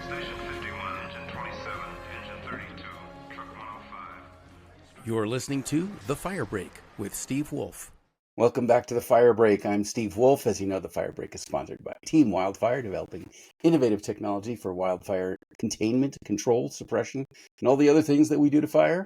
Station 51, engine 27, engine 32, truck 105. You're listening to The Fire Break with Steve Wolf. Welcome back to The Fire Break. I'm Steve Wolf. As you know, The Fire Break is sponsored by Team Wildfire, developing innovative technology for wildfire containment, control, suppression, and all the other things that we do to fire.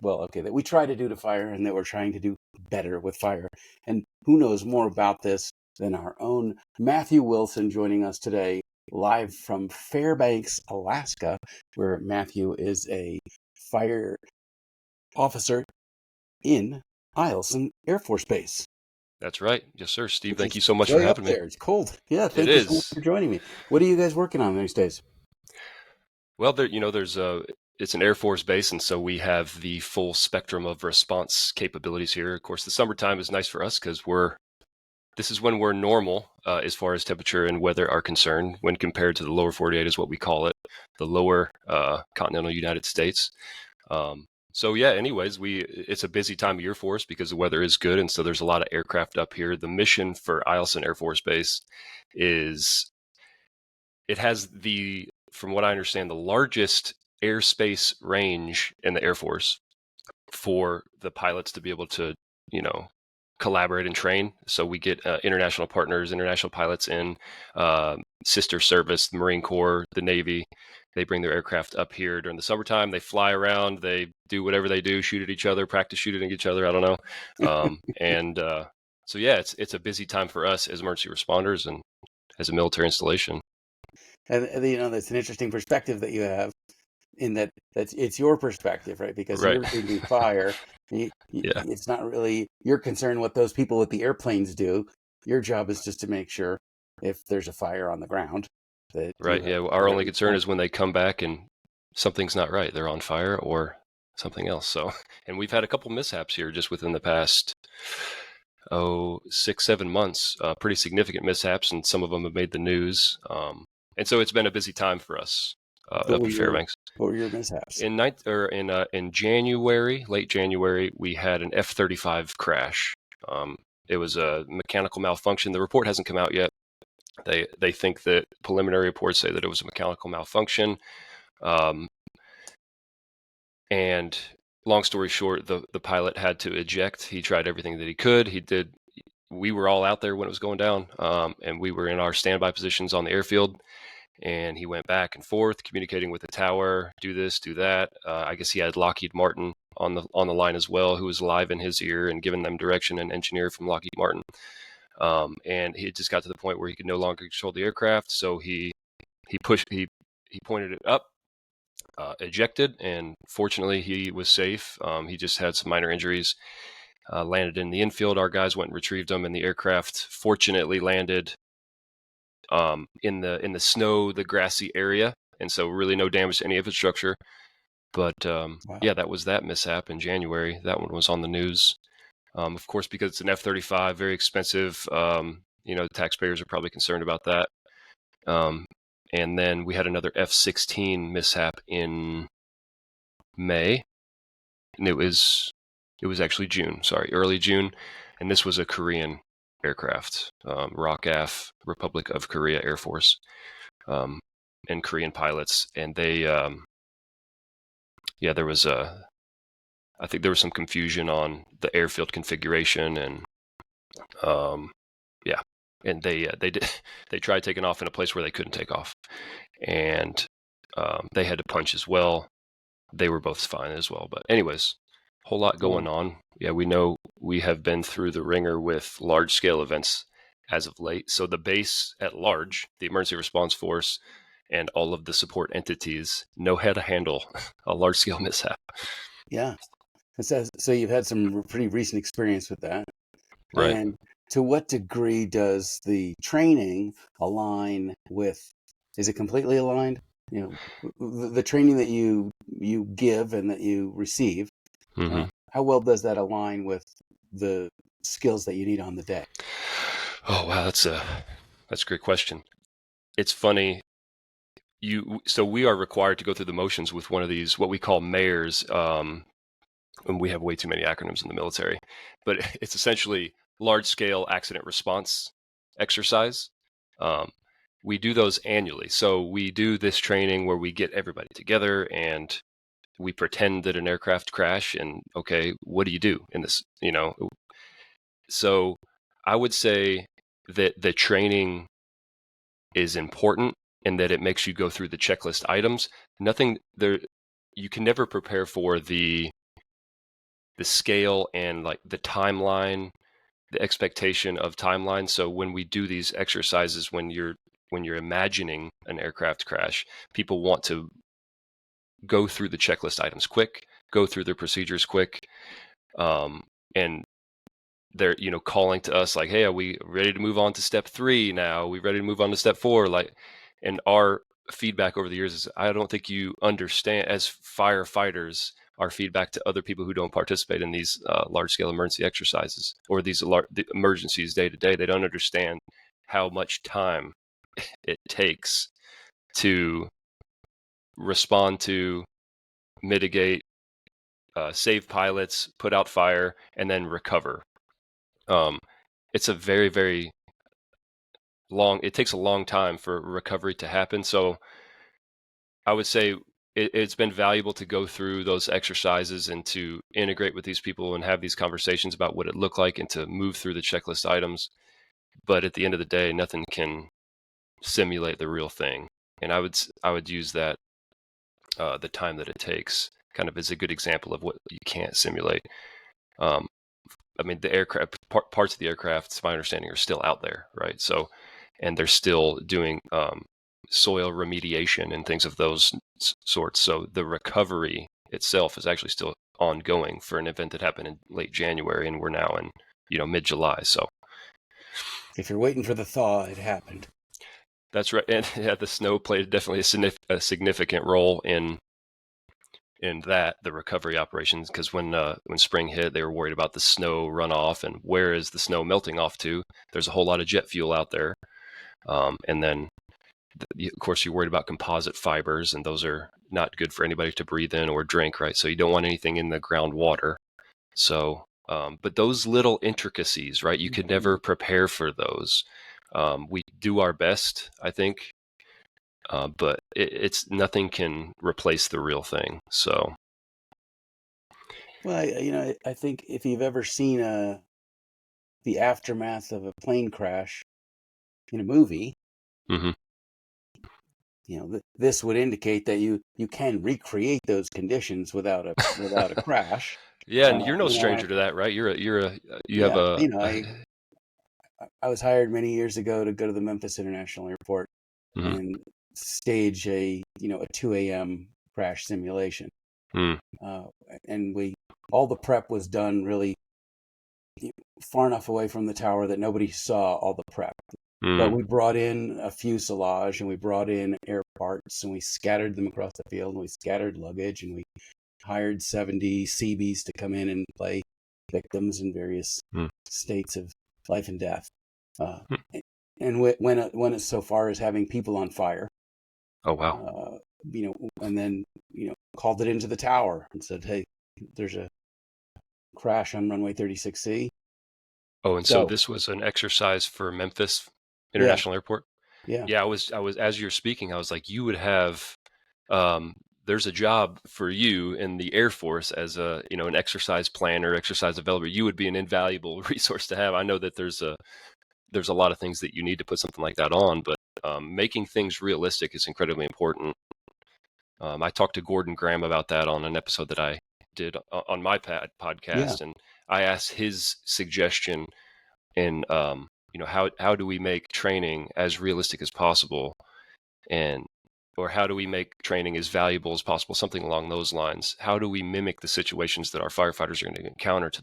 Well, okay, that we try to do to fire and that we're trying to do better with fire. And who knows more about this than our own Matthew Wilson joining us today, live from Fairbanks, Alaska, where Matthew is a fire officer in Eielson Air Force Base. That's right. Yes, sir. Steve, Which thank is you so much for way up having me. there. It's cold. Yeah, thank It you so much is. for joining me. What are you guys working on these days? Well, it's an Air Force base, and so we have the full spectrum of response capabilities here. Of course, the summertime is nice for us because this is when we're normal as far as temperature and weather are concerned when compared to the lower 48 is what we call it, the lower continental United States. So yeah, anyways, it's a busy time of year for us because the weather is good, and so there's a lot of aircraft up here. The mission for Eielson Air Force Base has from what I understand, the largest airspace range in the Air Force for the pilots to be able to, collaborate and train. So we get international partners, international pilots in sister service, the Marine Corps, the Navy. They bring their aircraft up here during the summertime. They fly around. They do whatever they do, shoot at each other, practice shooting at each other. I don't know. So yeah, it's a busy time for us as emergency responders and as a military installation. And that's an interesting perspective that you have in that it's your perspective, right? Because Right. you're thinking fire. Yeah. It's not really your concern what those people with the airplanes do. Your job is just to make sure if there's a fire on the ground. Right. Yeah. Our only concern is when they come back and something's not right. They're on fire or something else. So, and we've had a couple mishaps here just within the past 6-7 months. Pretty significant mishaps, and some of them have made the news. And so it's been a busy time for us up in Fairbanks. What were your mishaps? In January, late January, we had an F-35 crash. It was a mechanical malfunction. The report hasn't come out yet. They think that preliminary reports say that it was a mechanical malfunction. And long story short, the pilot had to eject. He tried everything that he could. We were all out there when it was going down, and we were in our standby positions on the airfield. And he went back and forth, communicating with the tower, do this, do that. I guess he had Lockheed Martin on the line as well, who was live in his ear and giving them direction, an engineer from Lockheed Martin. And he just got to the point where he could no longer control the aircraft, so he pointed it up, ejected, and fortunately he was safe. He just had some minor injuries. Landed in the infield. Our guys went and retrieved him, and the aircraft fortunately landed in the snow, the grassy area, and so really no damage to any infrastructure. But Wow. Yeah, that was that mishap in January. That one was on the news. Of course, because it's an F-35, very expensive. The taxpayers are probably concerned about that. And then we had another F-16 mishap in May, and it was actually June. Sorry, early June, and this was a Korean aircraft, ROKAF, Republic of Korea Air Force, and Korean pilots, and they, there was I think there was some confusion on the airfield configuration, and and they tried taking off in a place where they couldn't take off, and they had to punch as well. They were both fine as well, but anyways, whole lot going on. Yeah, we know we have been through the ringer with large scale events as of late. So the base at large, the emergency response force, and all of the support entities know how to handle a large scale mishap. Yeah. So you've had some pretty recent experience with that. Right. And to what degree does the training align with, is it completely aligned? The training that you give and that you receive, Mm-hmm. how well does that align with the skills that you need on the day? Oh, wow. That's a great question. It's funny. So we are required to go through the motions with one of these, what we call mayors. And we have way too many acronyms in the military, but it's essentially large scale accident response exercise, we do those annually. So we do this training where we get everybody together and we pretend that an aircraft crashed, and okay, what do you do in this? So I would say that the training is important and that it makes you go through the checklist items. Nothing there, you can never prepare for the scale and like the timeline, the expectation of timeline. So when we do these exercises, when you're imagining an aircraft crash, people want to go through the checklist items quick, go through their procedures quick, and they're calling to us like, hey, are we ready to move on to step 3 now? Are we ready to move on to step 4? Like, and our feedback over the years is, I don't think you understand, as firefighters, our feedback to other people who don't participate in these large scale emergency exercises or these the emergencies day to day, they don't understand how much time it takes to respond to, mitigate, save pilots, put out fire, and then recover. It's a very, very long, it takes a long time for recovery to happen. So I would say it's been valuable to go through those exercises and to integrate with these people and have these conversations about what it looked like and to move through the checklist items. But at the end of the day, nothing can simulate the real thing. And I would use that, the time that it takes kind of as a good example of what you can't simulate. I mean, the aircraft, parts of the aircraft, to my understanding, are still out there, right? So, and they're still doing soil remediation and things of those sorts. So the recovery itself is actually still ongoing for an event that happened in late January, and we're now in mid-July. So if you're waiting for the thaw, it happened. That's right. And yeah, the snow played definitely a significant role in the recovery operations, because when spring hit, they were worried about the snow runoff and where is the snow melting off to. There's a whole lot of jet fuel out there, and then of course you're worried about composite fibers, and those are not good for anybody to breathe in or drink, right? So you don't want anything in the groundwater. So but those little intricacies, right, you could never prepare for those. We do our best, I think, but it's nothing can replace the real thing. So, well, I think if you've ever seen the aftermath of a plane crash in a movie, mm-hmm. This would indicate that you can recreate those conditions without a crash. Yeah, and you're no stranger to that, right? You have I was hired many years ago to go to the Memphis International Airport mm-hmm. and stage a 2 a.m. crash simulation. Mm. And all the prep was done really far enough away from the tower that nobody saw all the prep. Mm. But we brought in a fuselage and we brought in air parts and we scattered them across the field and we scattered luggage and we hired 70 Seabees to come in and play victims in various states of life and death. And when it's so far as having people on fire. Oh, wow. And then, called it into the tower and said, hey, there's a crash on runway 36C. Oh, and so this was an exercise for Memphis International Airport? Yeah. Yeah, I was, as you're speaking, I was like, you would have, there's a job for you in the Air Force as an exercise planner, exercise developer. You would be an invaluable resource to have. I know that there's a lot of things that you need to put something like that on, but making things realistic is incredibly important. I talked to Gordon Graham about that on an episode that I did on my podcast, and I asked his suggestion in, how do we make training as realistic as possible, or how do we make training as valuable as possible, something along those lines. How do we mimic the situations that our firefighters are going to encounter to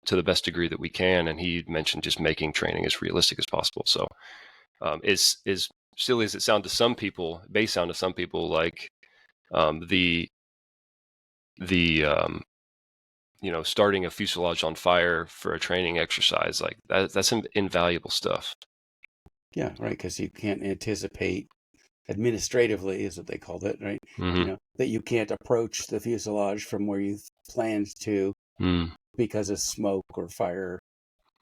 the best degree that we can? And he mentioned just making training as realistic as possible. So as silly as it sounds to some people, may sound to some people, like starting a fuselage on fire for a training exercise, like that's invaluable stuff. Yeah, right, because you can't anticipate administratively, is what they called it, right? Mm-hmm. That you can't approach the fuselage from where you planned to because of smoke or fire.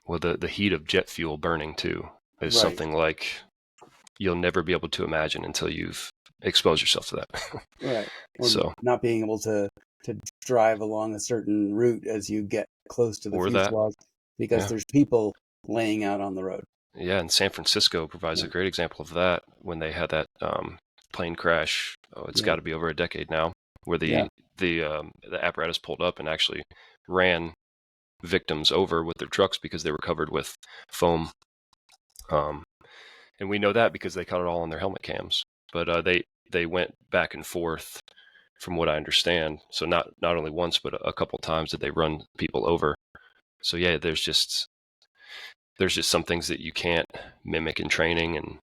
Well, the heat of jet fuel burning too. is Right. something like you'll never be able to imagine until you've exposed yourself to that. Right. Or So, not being able to drive along a certain route as you get close to the or that, fuselage because yeah. there's people laying out on the road. Yeah, and San Francisco provides Yeah. a great example of that when they had that plane crash. Oh, it's Yeah. got to be over a decade now, where Yeah. the apparatus pulled up and actually ran victims over with their trucks because they were covered with foam. And we know that because they caught it all on their helmet cams. But they went back and forth, from what I understand. So not only once, but a couple times did they run people over. So yeah, there's just some things that you can't mimic in training. And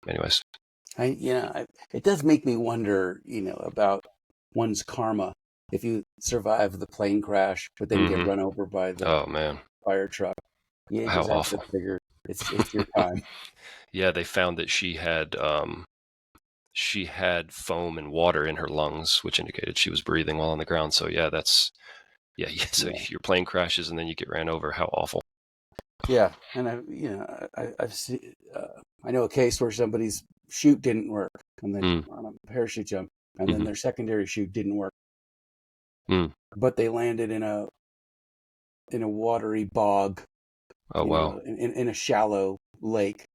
anyways, It does make me wonder, about one's karma if you survive the plane crash, but then get hmm run over by the oh man, fire truck. You how just have to awful. figure it's your time. Yeah, they found that she had foam and water in her lungs, which indicated she was breathing while on the ground. So yeah, yeah. So Yeah. your plane crashes and then you get ran over. How awful. Yeah, and I've seen, I know a case where somebody's chute didn't work and then Mm, on a parachute jump, and then hmm their secondary chute didn't work, mm. but they landed in a watery bog, Oh wow, in a shallow lake.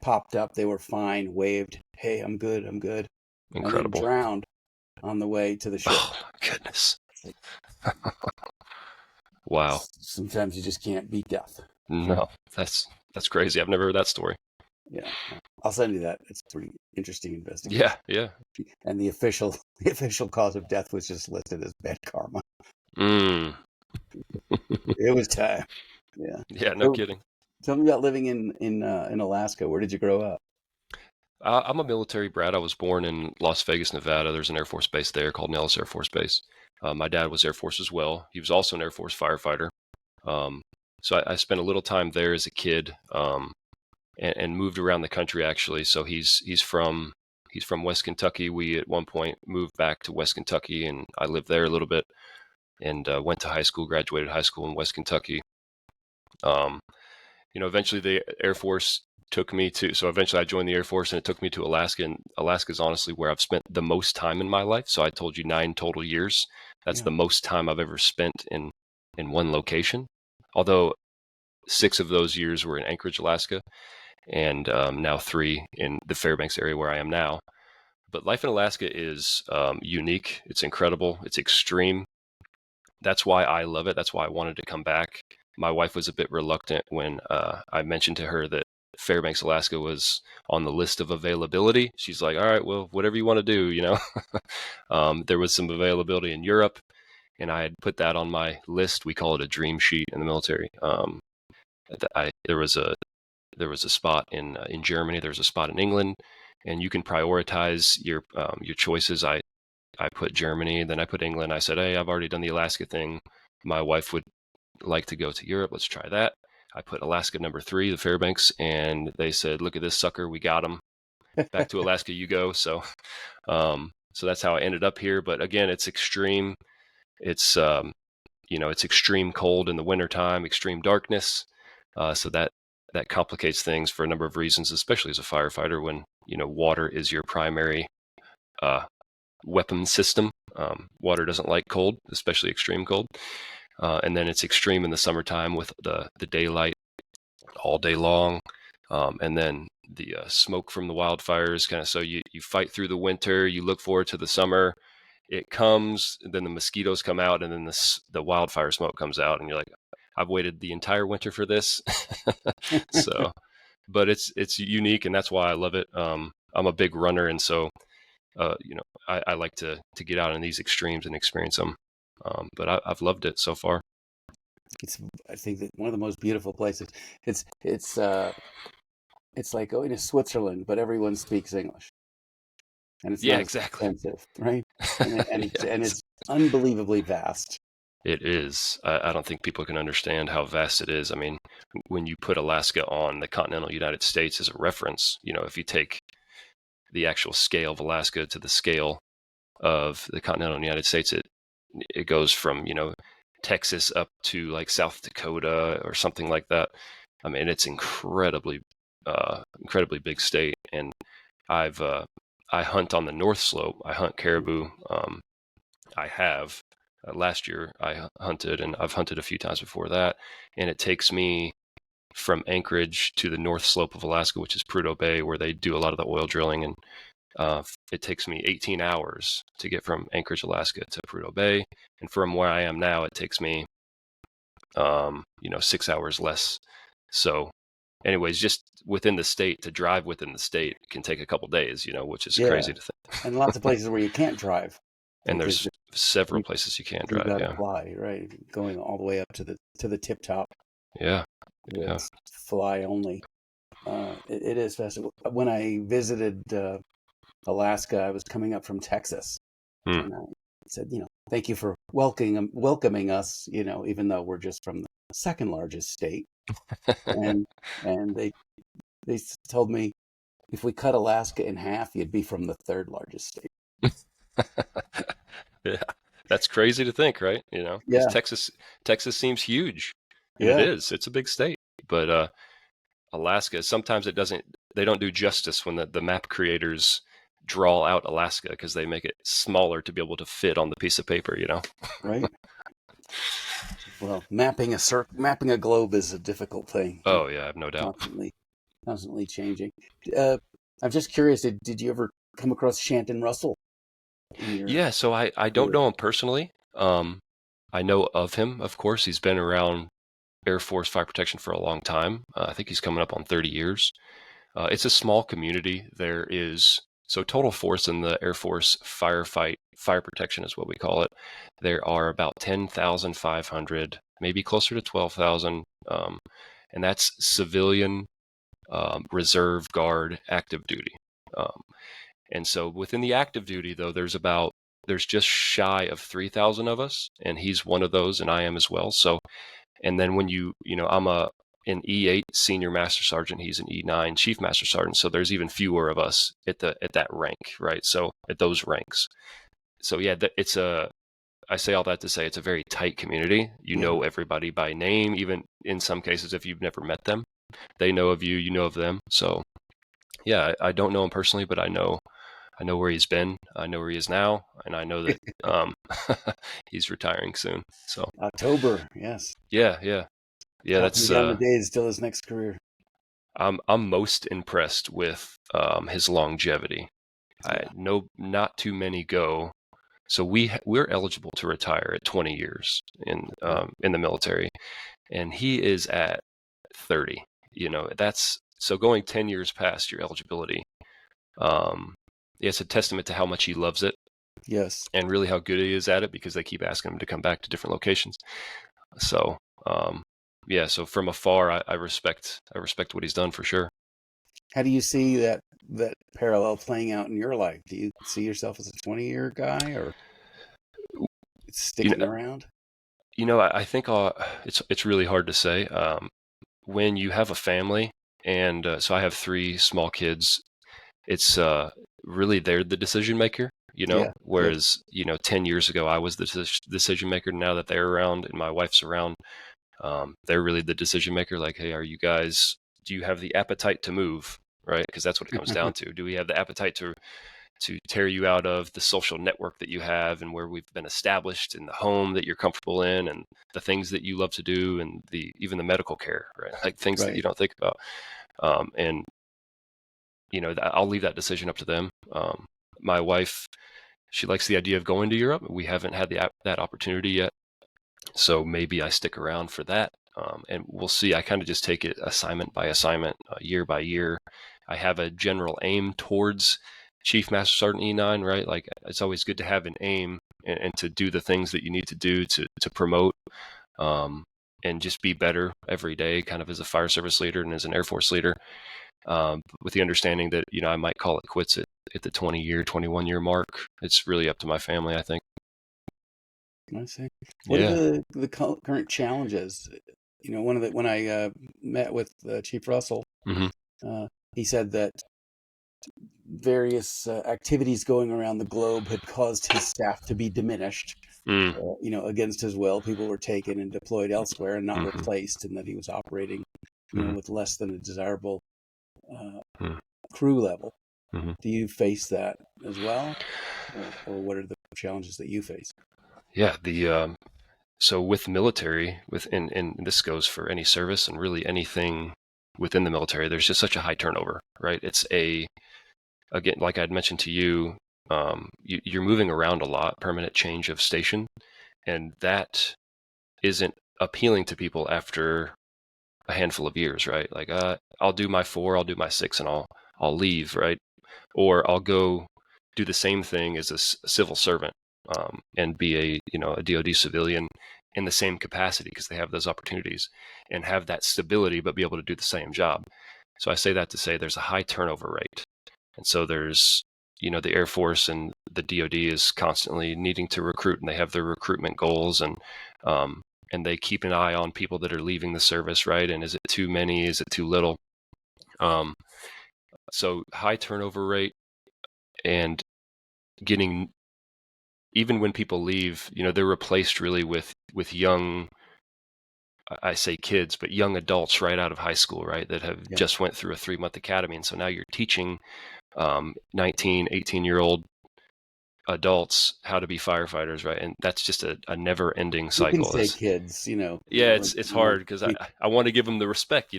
Popped up, they were fine, waved, "Hey, I'm good, I'm good," and then incredible. drowned on the way to the ship. Oh my goodness. It's like, Wow. sometimes you just can't beat death. No, that's crazy. I've never heard that story. Yeah, I'll send you that. It's a pretty interesting investigation. Yeah, yeah. And the official cause of death was just listed as bad karma. Mm. It was time. Yeah. Yeah, no So kidding. tell me about living in Alaska. Where did you grow up? I'm a military brat. I was born in Las Vegas, Nevada. There's an Air Force base there called Nellis Air Force Base. My dad was Air Force as well. He was also an Air Force firefighter. Um, so I spent a little time there as a kid, and moved around the country actually. So he's from West Kentucky. We at one point moved back to West Kentucky, and I lived there a little bit, and went to high school, graduated high school in West Kentucky. Um, eventually the Air Force took me to, so eventually I joined the Air Force and it took me to Alaska. And Alaska is honestly where I've spent the most time in my life. So I told you 9 total years. That's Yeah. the most time I've ever spent in one location. Although 6 of those years were in Anchorage, Alaska, and now 3 in the Fairbanks area where I am now. But life in Alaska is unique. It's incredible. It's extreme. That's why I love it. That's why I wanted to come back. My wife was a bit reluctant when I mentioned to her that Fairbanks, Alaska was on the list of availability. She's like, all right, well, whatever you want to do. There was some availability in Europe, and I had put that on my list. We call it a dream sheet in the military. There was a spot in Germany. There was a spot in England, and you can prioritize your choices. I put Germany, then I put England. I said, hey, I've already done the Alaska thing. My wife would like to go to Europe. Let's try that. I put Alaska number 3, the Fairbanks, and they said, look at this sucker. We got him. Back to Alaska you go. So that's how I ended up here. But again, it's extreme. It's, it's extreme cold in the wintertime, extreme darkness. So that complicates things for a number of reasons, especially as a firefighter when, water is your primary weapon system. Water doesn't like cold, especially extreme cold. And then it's extreme in the summertime with the daylight all day long. And then the smoke from the wildfires kind of, so you fight through the winter, you look forward to the summer, it comes, and then the mosquitoes come out, and then the wildfire smoke comes out, and you're like, I've waited the entire winter for this. So, but it's unique, and that's why I love it. I'm a big runner, and so I like to get out in these extremes and experience them. But I've loved it so far. I think that one of the most beautiful places. It's like going to Switzerland, but everyone speaks English, and it's Yeah, not as exactly. expensive, right? And Yeah, it's unbelievably vast. it is. I don't think people can understand how vast it is. I mean, when you put Alaska on the continental United States as a reference, if you take the actual scale of Alaska to the scale of the continental United States, it goes from Texas up to like South Dakota or something like that. I mean, it's incredibly big state. And I hunt on the North Slope. I hunt caribou. I have last year I hunted, and I've hunted a few times before that. And it takes me from Anchorage to the North Slope of Alaska, which is Prudhoe Bay, where they do a lot of the oil drilling. And it takes me 18 hours to get from Anchorage, Alaska to Prudhoe Bay. And from where I am now, it takes me, 6 hours less. So anyways, just within the state, to drive within the state can take a couple days, which is crazy to think. And lots of places where you can't drive. And there's several places you can You drive. got to Yeah. fly, right? Going all the way up to the tip top. Yeah. It's fly only. It is fascinating. When I visited Alaska, I was coming up from Texas, and I said, thank you for welcoming us, even though we're just from the second largest state. and they told me if we cut Alaska in half, you'd be from the third largest state. Yeah, that's crazy to think, right? Because Yeah. Texas seems huge, and Yeah. it is. It's a big state, but Alaska, sometimes they don't do justice when the map creators draw out Alaska, because they make it smaller to be able to fit on the piece of paper, Right. Well, mapping a globe is a difficult thing. Oh yeah, I have no doubt. Constantly changing. I'm just curious, did you ever come across Shanton Russell? Yeah, so I don't know him personally. I know of him, of course. He's been around Air Force fire protection for a long time. I think he's coming up on 30 years. It's a small community. So total force in the Air Force fire protection is what we call it. There are about 10,500, maybe closer to 12,000, and that's civilian, reserve, guard, active duty. And so within the active duty, though, there's just shy of 3,000 of us, and he's one of those, and I am as well. So, and then when I'm an E8 senior master sergeant, he's an E9 chief master sergeant. So there's even fewer of us at that rank, right? So at those ranks. So yeah, I say all that to say it's a very tight community. You know everybody by name, even in some cases, if you've never met them, they know of you, you know of them. So yeah, I don't know him personally, but I know where he's been. I know where he is now, and I know that he's retiring soon. So October, yes. Yeah. That's down the days till his next career. I'm most impressed with his longevity. I know not too many go. So we're eligible to retire at 20 years in the military, and he is at 30. That's so going 10 years past your eligibility. It's a testament to how much he loves it. Yes. And really how good he is at it, because they keep asking him to come back to different locations. So, so from afar, I respect what he's done for sure. How do you see that parallel playing out in your life? Do you see yourself as a 20-year guy, or sticking around? I think it's really hard to say. When you have a family, and so I have 3 small kids, it's really they're the decision maker, whereas 10 years ago I was the decision maker. Now that they're around and my wife's around, they're really the decision maker. Like, hey, do you have the appetite to move, right? Because that's what it comes down to. Do we have the appetite to tear you out of the social network that you have, and where we've been established, in the home that you're comfortable in, and the things that you love to do, and even the medical care, right? Like things that you don't think about. And I'll leave that decision up to them. My wife, she likes the idea of going to Europe. We haven't had that opportunity yet, so maybe I stick around for that. And we'll see. I kind of just take it assignment by assignment, year by year. I have a general aim towards Chief Master Sergeant E9, right? Like, it's always good to have an aim and to do the things that you need to do to promote, and just be better every day, kind of as a fire service leader and as an Air Force leader. With the understanding that, I might call it quits at the 21-year mark. It's really up to my family, I think. I see. What are the current challenges? When I met with Chief Russell, he said that various activities going around the globe had caused his staff to be diminished. Against his will, people were taken and deployed elsewhere and not replaced, and that he was operating Mm-hmm. with less than a desirable uh, Mm-hmm. crew level. Mm-hmm. Do you face that as well, or what are the challenges that you face? Yeah, so with military, and this goes for any service and really anything within the military, there's just such a high turnover, right? Again, like I'd mentioned to you, you're moving around a lot, permanent change of station, and that isn't appealing to people after a handful of years, right? Like, I'll do my 4, I'll do my 6, and I'll leave, right? Or I'll go do the same thing as a civil servant, and be a DoD civilian in the same capacity because they have those opportunities and have that stability, but be able to do the same job. So I say that to say there's a high turnover rate, and so there's the Air Force and the DoD is constantly needing to recruit, and they have their recruitment goals, and they keep an eye on people that are leaving the service, right? And is it too many? Is it too little? So high turnover rate, and getting, even when people leave, they're replaced really with young, I say kids, but young adults right out of high school, right? That have just went through a 3-month academy. And so now you're teaching 19, 18-year-old adults how to be firefighters, right? And that's just a never-ending cycle. You can say kids, Yeah, it's hard because I want to give them the respect.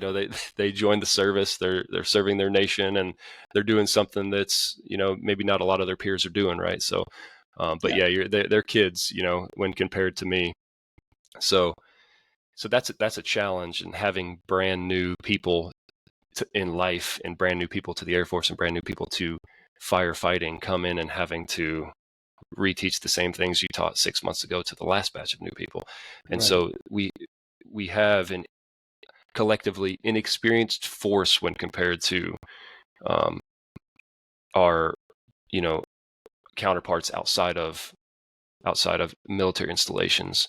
They joined the service, they're serving their nation, and they're doing something that's maybe not a lot of their peers are doing, right? So, but they're kids, when compared to me. So that's a challenge, and having brand new people in life, and brand new people to the Air Force, and brand new people to firefighting come in, and having to reteach the same things you taught 6 months ago to the last batch of new people. And so we have an collectively inexperienced force when compared to our counterparts outside of military installations.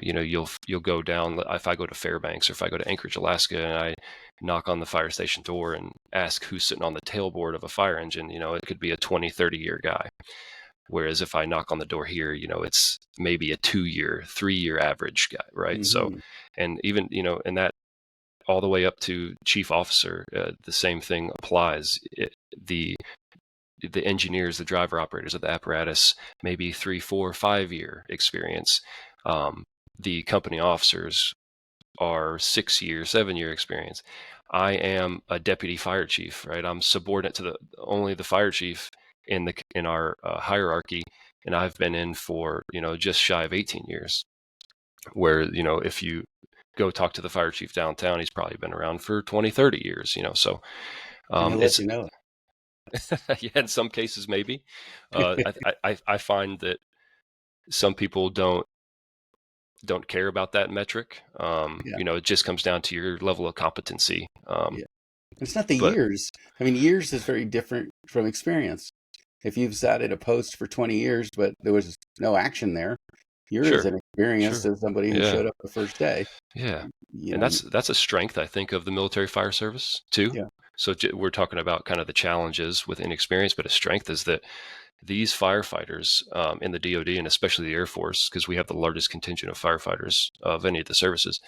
You'll go down, if I go to Fairbanks or if I go to Anchorage, Alaska, and I knock on the fire station door and ask who's sitting on the tailboard of a fire engine, it could be a 20-30 year guy. Whereas if I knock on the door here, it's maybe a 2-year, 3-year average guy, right? Mm-hmm. So, and even, and that all the way up to chief officer, the same thing applies. The engineers, the driver operators of the apparatus, maybe 3, 4, 5-year experience. The company officers are 6-year, 7-year experience. I am a deputy fire chief, right? I'm subordinate to only the fire chief in our hierarchy, and I've been in for just shy of 18 years. Where if you go talk to the fire chief downtown, he's probably been around for 20, 30 years. So he'll let you know. Yeah, in some cases maybe. I find that some people don't care about that metric. It just comes down to your level of competency. It's not the years. I mean, years is very different from experience. If you've sat at a post for 20 years, but there was no action there, you're as inexperienced as somebody who showed up the first day. Yeah. And that's a strength, I think, of the military fire service too. Yeah. So we're talking about kind of the challenges with inexperience, but a strength is that these firefighters in the DoD, and especially the Air Force, because we have the largest contingent of firefighters of any of the services,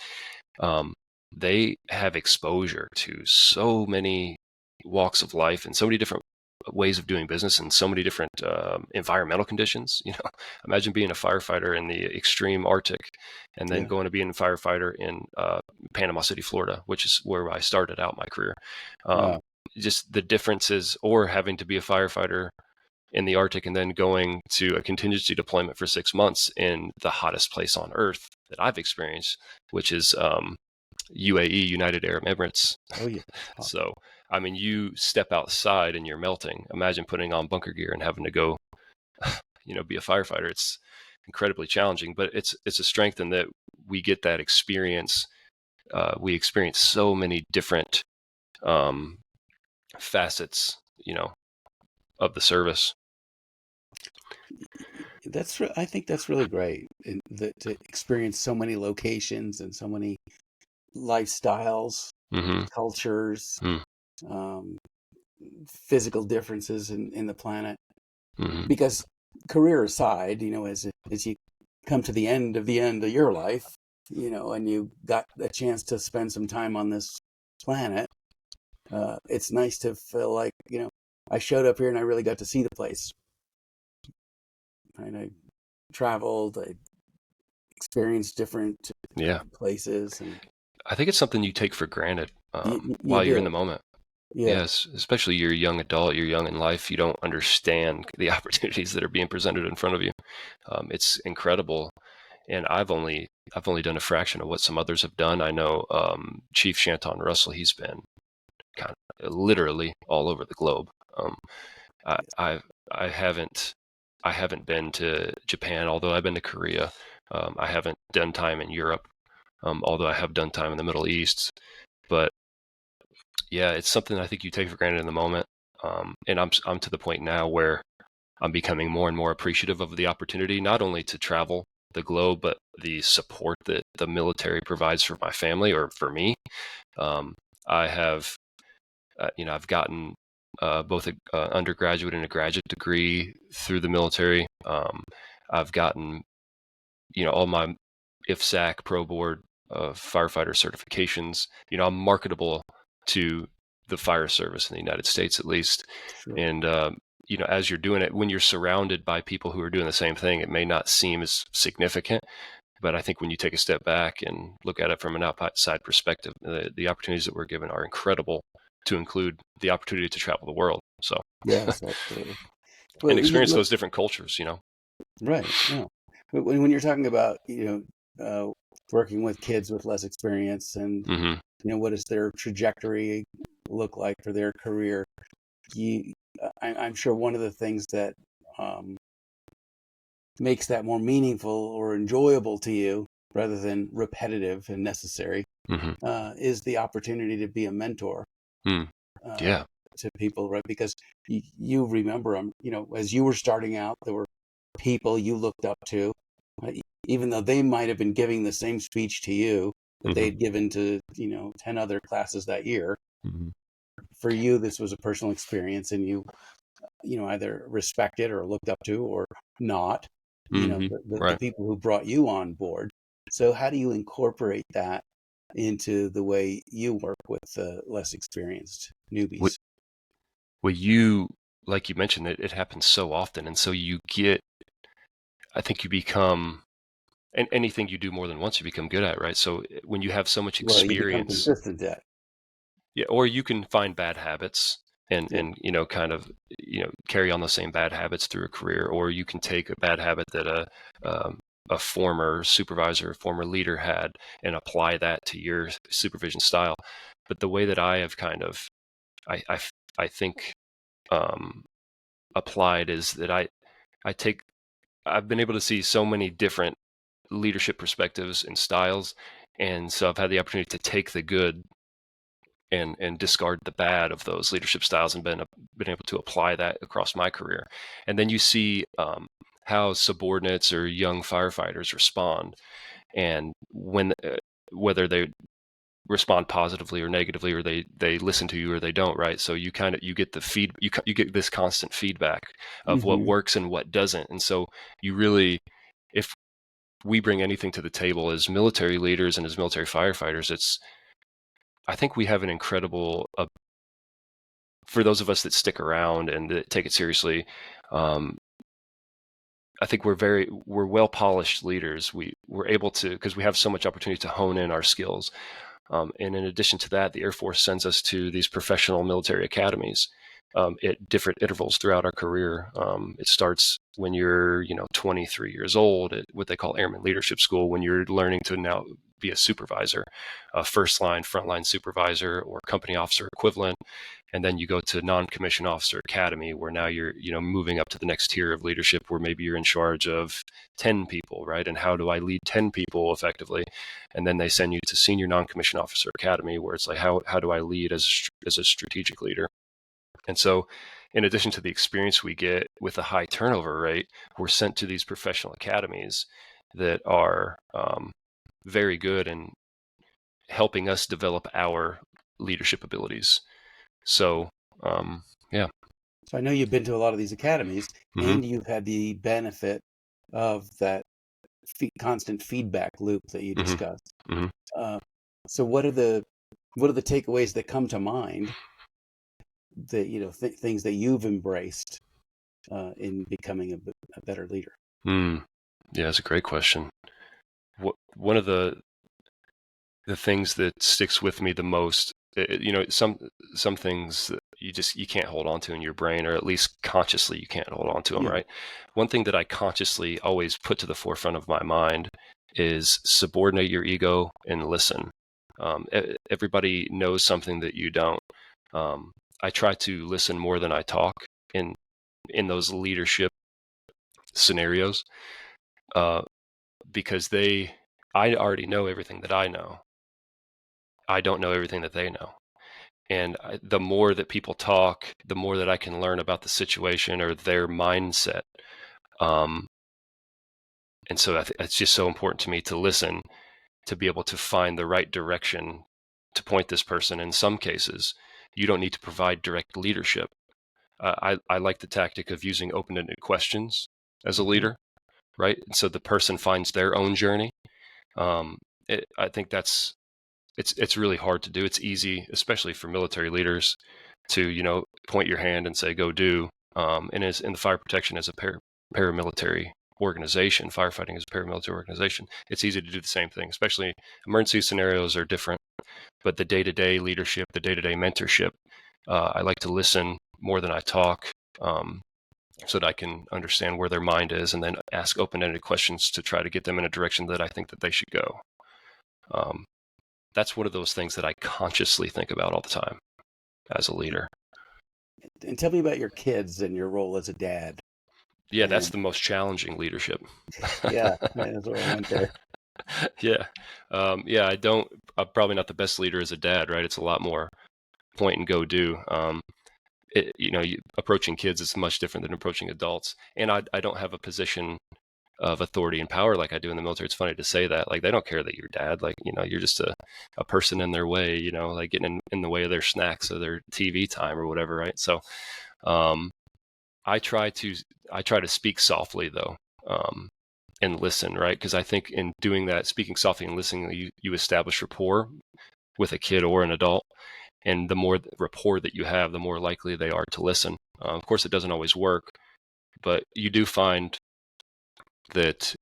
they have exposure to so many walks of life and so many different ways of doing business and so many different environmental conditions. Imagine being a firefighter in the extreme Arctic and then going to being a firefighter in Panama City, Florida, which is where I started out my career. Just the differences, or having to be a firefighter in the Arctic and then going to a contingency deployment for 6 months in the hottest place on earth that I've experienced, which is UAE, United Arab Emirates. Oh yeah. So, I mean, you step outside and you're melting. Imagine putting on bunker gear and having to go, be a firefighter. It's incredibly challenging, but it's a strength in that we get that experience. We experience so many different facets, of the service. I think that's really great, to experience so many locations and so many lifestyles, cultures, physical differences in the planet. Because career aside, as you come to the end of your life, and you got a chance to spend some time on this planet, it's nice to feel like, I showed up here and I really got to see the place. Right? I traveled, I experienced different Yeah. places, and I think it's something you take for granted you while you're in do. the moment. Yeah, Yes, especially you're a young adult, you're young in life, you don't understand the opportunities that are being presented in front of you. It's incredible, and I've only done a fraction of what some others have done. I know Chief Shanton Russell, he's been kind of literally all over the globe. I, I I haven't been to Japan, although I've been to Korea. I haven't done time in Europe, although I have done time in the Middle East. But yeah, it's something I think you take for granted in the moment. And I'm to the point now where I'm becoming more and more appreciative of the opportunity, not only to travel the globe, but the support that the military provides for my family or for me. Um, I have, I've gotten both an undergraduate and a graduate degree through the military. I've gotten, all my IFSAC Pro Board firefighter certifications. I'm marketable to the fire service in the United States, at least. sure. And as you're doing it, when you're surrounded by people who are doing the same thing, it may not seem as significant. But I think when you take a step back and look at it from an outside perspective, the opportunities that we're given are incredible, to include the opportunity to travel the world. So, Yes, absolutely. and Well, experience those different cultures. right. Yeah. But when you're talking about, working with kids with less experience, and hmm what does their trajectory look like for their career, you, I'm sure one of the things that um, makes that more meaningful or enjoyable to you, rather than repetitive and necessary, hmm is the opportunity to be a mentor Mm. uh, Yeah. to people, right? Because you remember them, as you were starting out, there were people you looked up to, even though they might have been giving the same speech to you that they hmm had given to, 10 other classes that year. hmm For you, this was a personal experience, and you either respected or looked up to, or not, hmm the Right. people who brought you on board. So how do you incorporate that into the way you work with less experienced What, newbies? what you, like you mentioned, it happens so often. And so I think you become, and anything you do more than once, you become good at, right? So when you have so much Well, you become experience, consistent at. yeah, or you can find bad habits and, Yeah. kind of, carry on the same bad habits through a career, or you can take a bad habit that a former supervisor, a former leader had, and apply that to your supervision style. But the way that I have kind of, I, I, I think, um, applied is that I've been able to see so many different leadership perspectives and styles. And so I've had the opportunity to take the good and discard the bad of those leadership styles, and been able to apply that across my career. And then you see how subordinates or young firefighters respond, and whether they respond positively or negatively, or they listen to you or they don't, right? So you get the you get this constant feedback of what Hmm. works and what doesn't. And so you really, if we bring anything to the table as military leaders and as military firefighters, I think we have an incredible, for those of us that stick around and that take it seriously, um, I think we're well polished leaders. We're able to, because we have so much opportunity to hone in our skills. And in addition to that, the Air Force sends us to these professional military academies at different intervals throughout our career. It starts when you're, 23 years old at what they call Airman Leadership School, when you're learning to now be a supervisor, a first line, frontline supervisor, or company officer equivalent. And then you go to non-commissioned officer academy, where now you're, moving up to the next tier of leadership, where maybe you're in charge of 10 people, right? And how do I lead 10 people effectively? And then they send you to senior non-commissioned officer academy, where it's like, how do I lead as a strategic leader? And so, in addition to the experience we get with a high turnover rate, we're sent to these professional academies that are very good in helping us develop our leadership abilities. So, yeah. So I know you've been to a lot of these academies, hmm and you've had the benefit of that constant feedback loop that you hmm discussed. hmm Uh, so what are the what are the takeaways that come to mind that, things that you've embraced in becoming a better leader? Yeah, that's a great question. One of the things that sticks with me the most, some things that you can't hold on to in your brain, or at least consciously you can't hold on to them, Yeah. right? One thing that I consciously always put to the forefront of my mind is subordinate your ego and listen. Everybody knows something that you don't. I try to listen more than I talk in those leadership scenarios, because I already know everything that I know. I don't know everything that they know. And the more that people talk, the more that I can learn about the situation or their mindset. Um, and so it's just so important to me to listen, to be able to find the right direction to point this person. In some cases, you don't need to provide direct leadership. I like the tactic of using open-ended questions as a Mhm. leader, right? And so the person finds their own journey. Um, I think it's really hard to do. It's easy, especially for military leaders, to point your hand and say go do. And as in the fire protection as a paramilitary organization, firefighting is a paramilitary organization, it's easy to do the same thing. Especially emergency scenarios are different, but the day-to-day leadership, the day-to-day mentorship, I like to listen more than I talk. So that I can understand where their mind is, and then ask open-ended questions to try to get them in a direction that I think that they should go. Um, that's one of those things that I consciously think about all the time as a leader. And tell me about your kids and your role as a dad. Yeah, that's And the most challenging leadership. yeah, that's where I went there. Yeah. I'm probably not the best leader as a dad, right? It's a lot more point and go do. Approaching kids is much different than approaching adults. And I don't have a position of authority and power like I do in the military. It's funny to say that. Like, they don't care that you're dad. Like, you're just a person in their way, like getting in the way of their snacks or their TV time or whatever, right? So um, I try to speak softly though, and listen, right? Because I think in doing that, speaking softly and listening, you establish rapport with a kid or an adult. And the more rapport that you have, the more likely they are to listen. Of course, it doesn't always work, but you do find that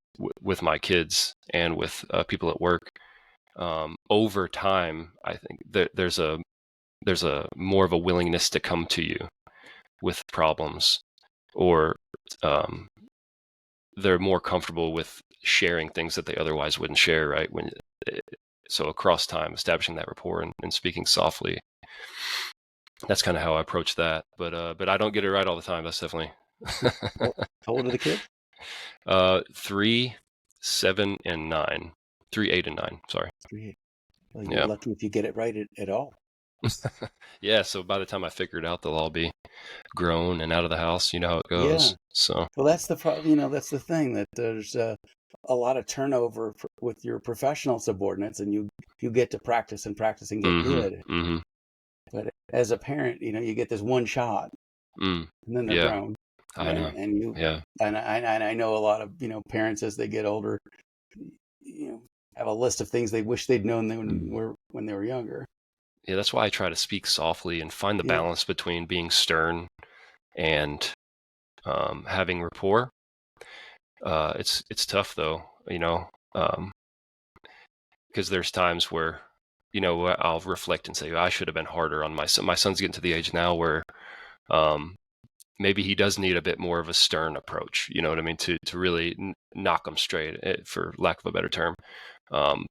with my kids and with people at work, over time, I think that there's a more of a willingness to come to you with problems, or um, they're more comfortable with sharing things that they otherwise wouldn't share, right? So across time, establishing that rapport and speaking softly, that's kind of how I approach that. But I don't get it right all the time. That's definitely How old are the kids? 3, 7, and 9. 3, 8, and 9. Sorry. 3. Well, you're Yeah. lucky if you get it right at all. Yeah. So by the time I figure it out, they'll all be grown and out of the house. You know how it Yeah. goes. So. Well, that's the that's the thing, that there's a lot of turnover with your professional subordinates, and you get to practice and practice and get Mm-hmm. good. Mm-hmm. But as a parent, you get this one shot, Mm. and then they're Yeah. grown, I right? know. And Yeah. I know a lot of parents, as they get older, have a list of things they wish they'd known when they were younger. Yeah. That's why I try to speak softly and find the Yeah. balance between being stern and having rapport. It's tough though, because there's times where I'll reflect and say I should have been harder on my son. My son's getting to the age now where um, maybe he does need a bit more of a stern approach. You know what I mean? To really knock him straight, for lack of a better term. Um,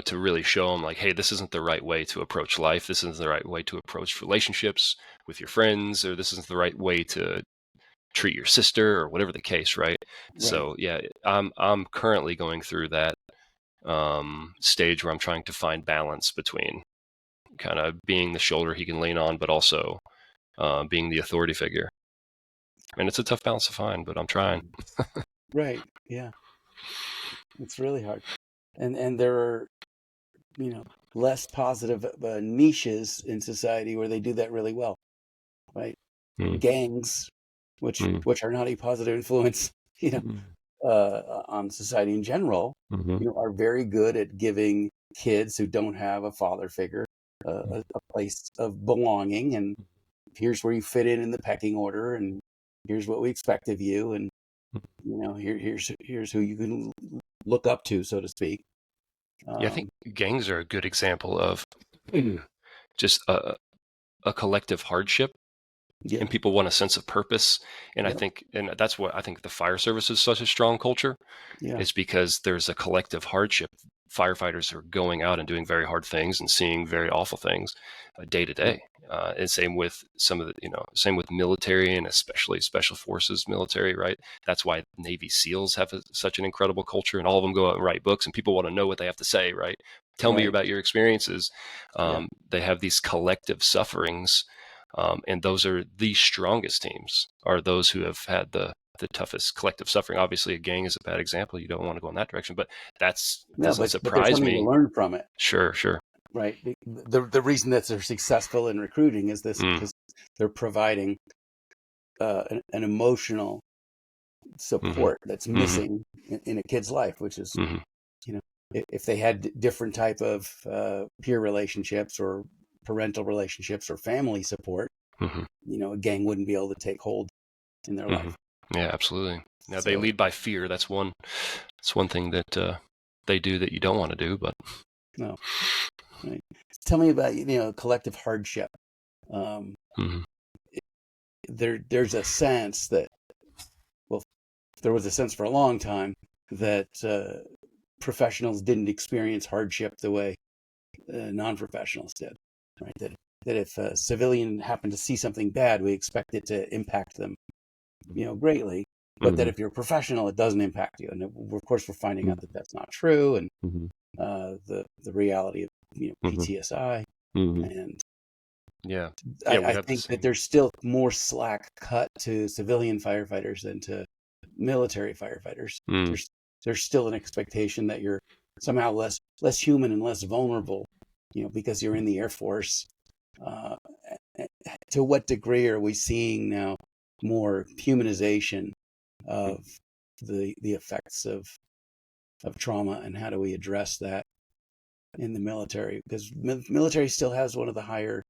to really show him like, hey, this isn't the right way to approach life. This isn't the right way to approach relationships with your friends, or this isn't the right way to treat your sister, or whatever the case, right? Right. So yeah, I'm currently going through that stage where I'm trying to find balance between kind of being the shoulder he can lean on, but also being the authority figure. And it's a tough balance to find, but I'm trying. Right. Yeah. It's really hard. And there are, less positive niches in society where they do that really well, right? Mm, Gangs, mm, which are not a positive influence, mm, on society in general, mhm, are very good at giving kids who don't have a father figure, a place of belonging, and here's where you fit in the pecking order, and here's what we expect of you, and here's who you can look up to, so to speak. Yeah, I think gangs are a good example of just a collective hardship, Yeah, and people want a sense of purpose. And I Yep. think, and that's what I think the fire service is such a strong culture. Yeah, It's because there's a collective hardship. Firefighters are going out and doing very hard things and seeing very awful things day to day. And same with some of the, same with military, and especially special forces military, right? That's why Navy SEALs have such an incredible culture, and all of them go out and write books, and people want to know what they have to say, right? Tell me right. about your experiences. Yeah, They have these collective sufferings, and those are the strongest teams, are those who have had the toughest collective suffering. Obviously, a gang is a bad example. You don't want to go in that direction, but that's no, doesn't but there's surprise something to me. learn from it, Sure, sure. right? The reason that they're successful in recruiting is this, because they're providing an emotional support that's missing in a kid's life, which is, if they had different type of peer relationships or parental relationships or family support, a gang wouldn't be able to take hold in their life. Yeah, absolutely. Now they So, lead by fear. That's one thing that they do that you don't want to do. But no, right. Tell me about collective hardship. Um, there's a sense that, well, there was a sense for a long time that professionals didn't experience hardship the way non-professionals did, right? That if a civilian happened to see something bad, we expect it to impact them, greatly. But that if you're a professional, it doesn't impact you. And of course, we're finding out that that's not true. And the reality of PTSI, and yeah, we I have the think that same. there's still more slack cut to civilian firefighters than to military firefighters. There's still an expectation that you're somehow less human and less vulnerable, because you're in the Air Force. To what degree are we seeing now more humanization of the effects of trauma, and how do we address that in the military? Because military still has one of the higher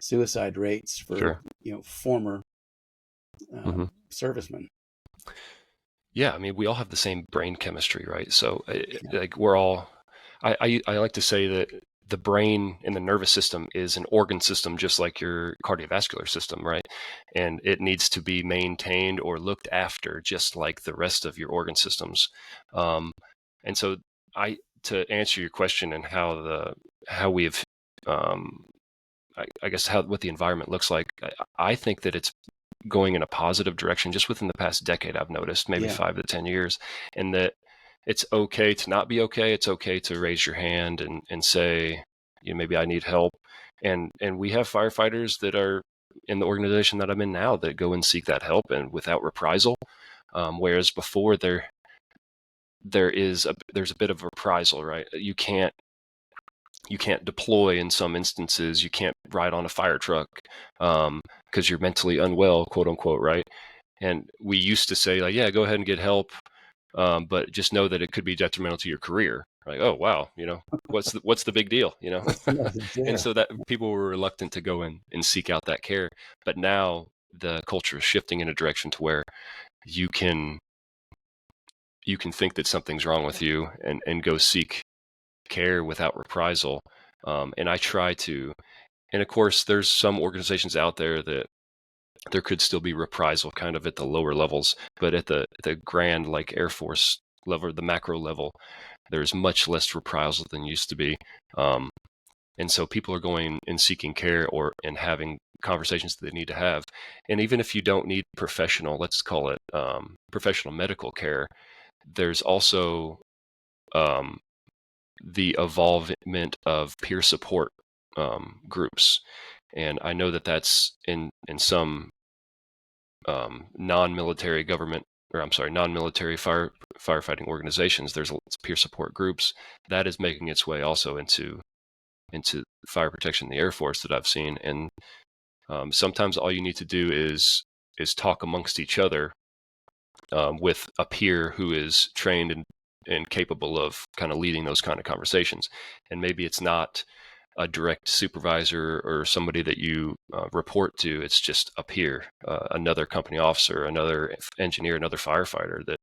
suicide rates for Sure. former servicemen. Yeah, I mean, we all have the same brain chemistry, right? So, Yeah. like, we're all. I like to say that the brain and the nervous system is an organ system, just like your cardiovascular system, right? And it needs to be maintained or looked after, just like the rest of your organ systems. And so, to answer your question and how we've, I guess what the environment looks like, I think that it's going in a positive direction just within the past decade. I've noticed maybe Yeah. 5 to 10 years, and that it's okay to not be okay. It's okay to raise your hand and say, maybe I need help. And we have firefighters that are in the organization that I'm in now that go and seek that help, and without reprisal. Whereas before there's a bit of reprisal, right? You can't deploy in some instances. You can't ride on a fire truck because you're mentally unwell, quote unquote, right? And we used to say, like, yeah, go ahead and get help, but just know that it could be detrimental to your career. Like, oh wow, what's the big deal, And so that people were reluctant to go in and seek out that care. But now the culture is shifting in a direction to where you can think that something's wrong with you and go seek care without reprisal. And I try to, and of course, there's some organizations out there that there could still be reprisal kind of at the lower levels, but at the grand, like, Air Force level, the macro level, there's much less reprisal than used to be. And so people are going and seeking care and having conversations that they need to have. And even if you don't need professional, let's call it professional medical care, there's also the evolvement of peer support groups. And I know that that's in some non-military firefighting organizations. There's peer support groups that is making its way also into fire protection in the Air Force that I've seen. And sometimes all you need to do is talk amongst each other with a peer who is trained and capable of kind of leading those kind of conversations. And maybe it's not a direct supervisor or somebody that you report to. It's just a peer, another company officer, another engineer, another firefighter that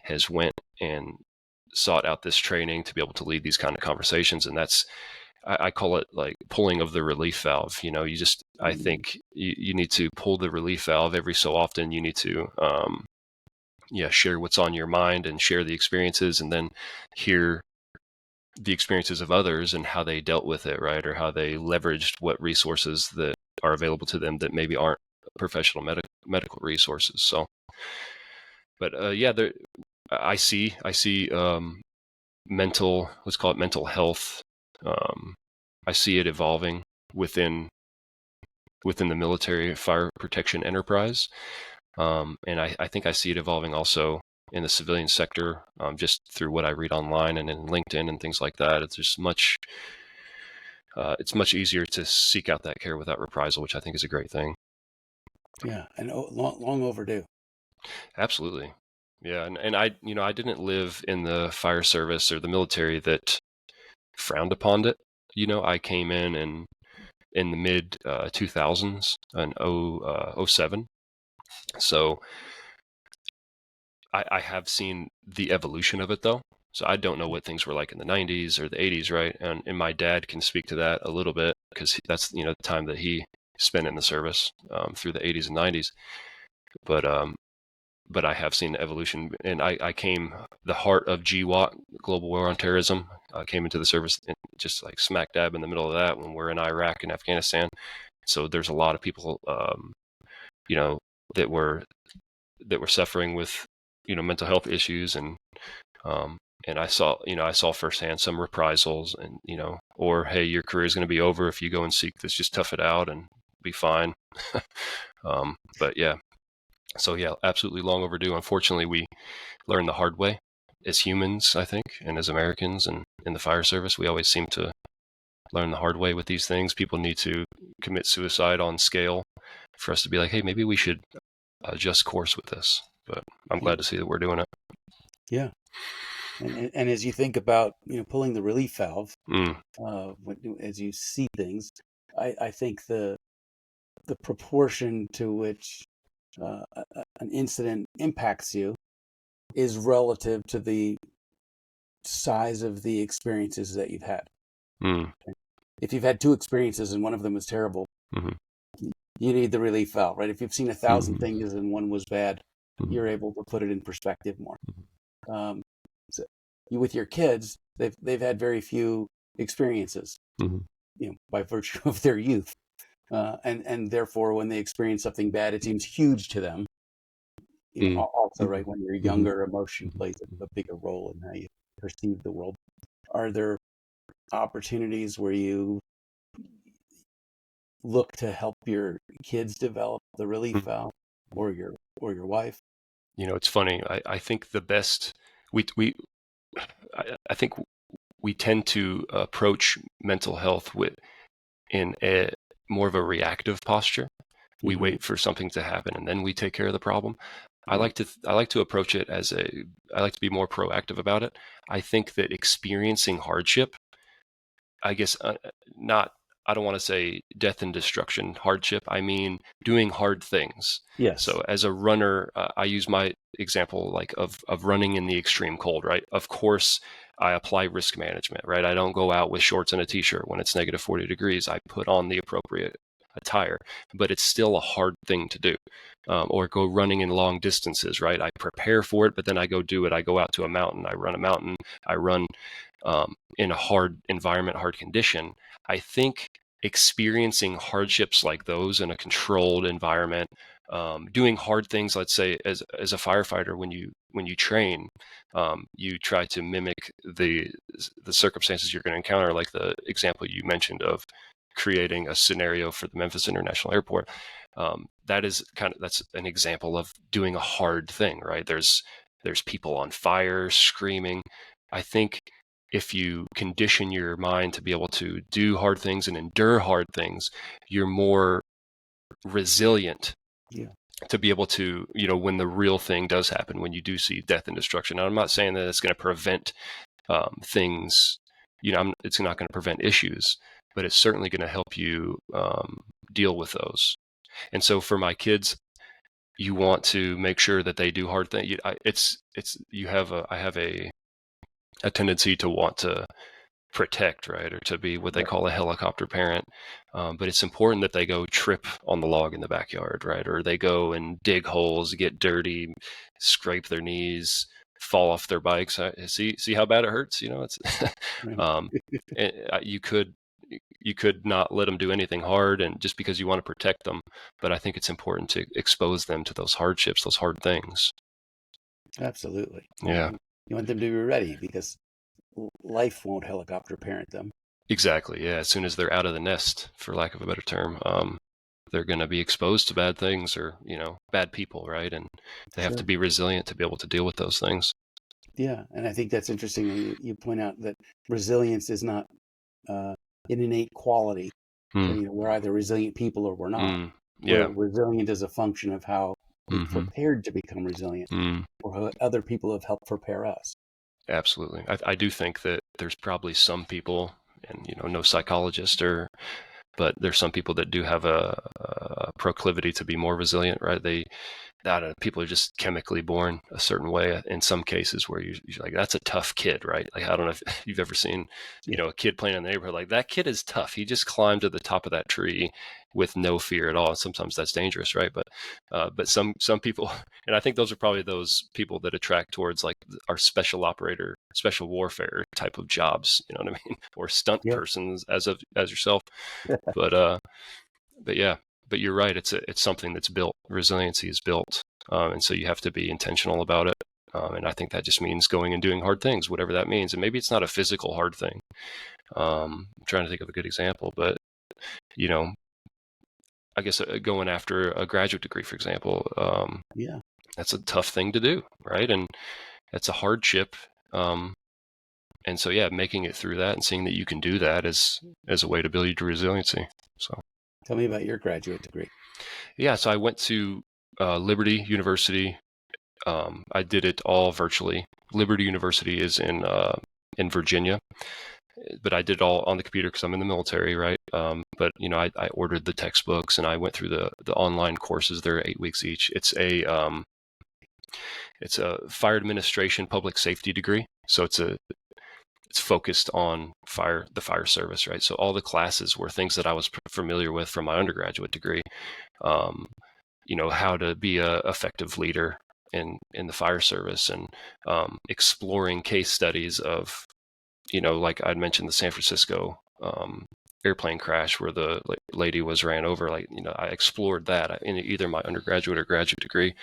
has went and sought out this training to be able to lead these kind of conversations. And that's, I call it like pulling of the relief valve. You know, you just, I think you need to pull the relief valve every so often. You need to, share what's on your mind and share the experiences, and then hear the experiences of others and how they dealt with it, right? Or how they leveraged what resources that are available to them that maybe aren't professional medical resources. So, but there, I see mental, let's call it mental health. I see it evolving within the military fire protection enterprise. And I think I see it evolving also in the civilian sector, just through what I read online and in LinkedIn and things like that. It's just it's much easier to seek out that care without reprisal, which I think is a great thing. Yeah, and long overdue. Absolutely. Yeah, and I didn't live in the fire service or the military that frowned upon it. You know, I came in the mid 2000s and 07. So I have seen the evolution of it, though. So I don't know what things were like in the 90s or the 80s, right? And my dad can speak to that a little bit, because that's, the time that he spent in the service, through the 80s and 90s. But I have seen the evolution, and I came, the heart of GWOT, Global War on Terrorism, came into the service just like smack dab in the middle of that when we're in Iraq and Afghanistan. So there's a lot of people, that were suffering with, mental health issues, and I saw firsthand some reprisals, and or hey, your career is going to be over if you go and seek this. Just tough it out and be fine. But yeah, so yeah, absolutely long overdue. Unfortunately, we learn the hard way as humans, I think, and as Americans, and in the fire service, we always seem to learn the hard way with these things. People need to commit suicide on scale for us to be like, hey, maybe we should adjust course with this. But I'm glad to see that we're doing it. Yeah. And as you think about, pulling the relief valve, as you see things, I think the proportion to which an incident impacts you is relative to the size of the experiences that you've had. If you've had two experiences and one of them was terrible, you need the relief valve, right? If you've seen 1,000 things and one was bad, you're able to put it in perspective more. So with your kids, they've had very few experiences, by virtue of their youth, and therefore, when they experience something bad, it seems huge to them. Also, right, when you're younger, emotion plays a bigger role in how you perceive the world. Are there opportunities where you look to help your kids develop the relief valve, or your wife? It's funny. I think the best I think we tend to approach mental health in a more of a reactive posture. We wait for something to happen and then we take care of the problem. I like to approach it I like to be more proactive about it. I think that experiencing hardship, I guess, I don't want to say death and destruction hardship. I mean, doing hard things. Yes. So as a runner, I use my example like of running in the extreme cold, right? Of course, I apply risk management, right? I don't go out with shorts and a t-shirt when it's negative 40 degrees. I put on the appropriate attire, but it's still a hard thing to do. Or go running in long distances, right? I prepare for it, but then I go do it. I go out to a mountain, I run a mountain, I run in a hard environment, hard condition. I think experiencing hardships like those in a controlled environment, doing hard things, let's say as a firefighter, when you train, you try to mimic the circumstances you're going to encounter, like the example you mentioned of creating a scenario for the Memphis International Airport. That's an example of doing a hard thing, right? There's people on fire screaming. I think if you condition your mind to be able to do hard things and endure hard things, you're more resilient to be able to, when the real thing does happen, when you do see death and destruction. Now, I'm not saying that it's going to prevent things, it's not going to prevent issues, but it's certainly going to help you deal with those. And so for my kids, you want to make sure that they do hard things. I have a tendency to want to protect, right, or to be what they call a helicopter parent. But it's important that they go trip on the log in the backyard, right, or they go and dig holes, get dirty, scrape their knees, fall off their bikes. See how bad it hurts. It's you could not let them do anything hard, and just because you want to protect them. But I think it's important to expose them to those hardships, those hard things. Absolutely. Yeah. You want them to be ready, because life won't helicopter parent them. Exactly. Yeah. As soon as they're out of the nest, for lack of a better term, they're going to be exposed to bad things, or bad people, right? And they have to be resilient to be able to deal with those things. Yeah, and I think that's interesting. You point out that resilience is not an innate quality. So, we're either resilient people or we're not. Yeah. We're resilient as a function of how we're prepared to become resilient, or how other people have helped prepare us. Absolutely. I do think that there's probably some people, and no psychologist, but there's some people that do have a proclivity to be more resilient, right? People are just chemically born a certain way in some cases, where you're like, that's a tough kid, right? Like, I don't know if you've ever seen, a kid playing in the neighborhood, like, that kid is tough. He just climbed to the top of that tree with no fear at all. And sometimes that's dangerous, right? But some people, and I think those are probably those people that attract towards, like, our special operator, special warfare type of jobs, you know what I mean? Or stunt persons as yourself. But yeah. But you're right. It's something that's built. Resiliency is built, and so you have to be intentional about it. And I think that just means going and doing hard things, whatever that means. And maybe it's not a physical hard thing. I'm trying to think of a good example, but I guess going after a graduate degree, for example, that's a tough thing to do, right? And that's a hardship. And so, making it through that and seeing that you can do that as a way to build your resiliency. So. Tell me about your graduate degree. Yeah, so I went to Liberty University. I did it all virtually. Liberty University is in Virginia, but I did it all on the computer because I'm in the military, right? But I ordered the textbooks and I went through the online courses. They're 8 weeks each. It's a fire administration, public safety degree. So it's focused on the fire service, right? So all the classes were things that I was familiar with from my undergraduate degree. How to be a effective leader in the fire service, and exploring case studies of, like I'd mentioned, the San Francisco airplane crash where the lady was ran over. Like, I explored that in either my undergraduate or graduate degree.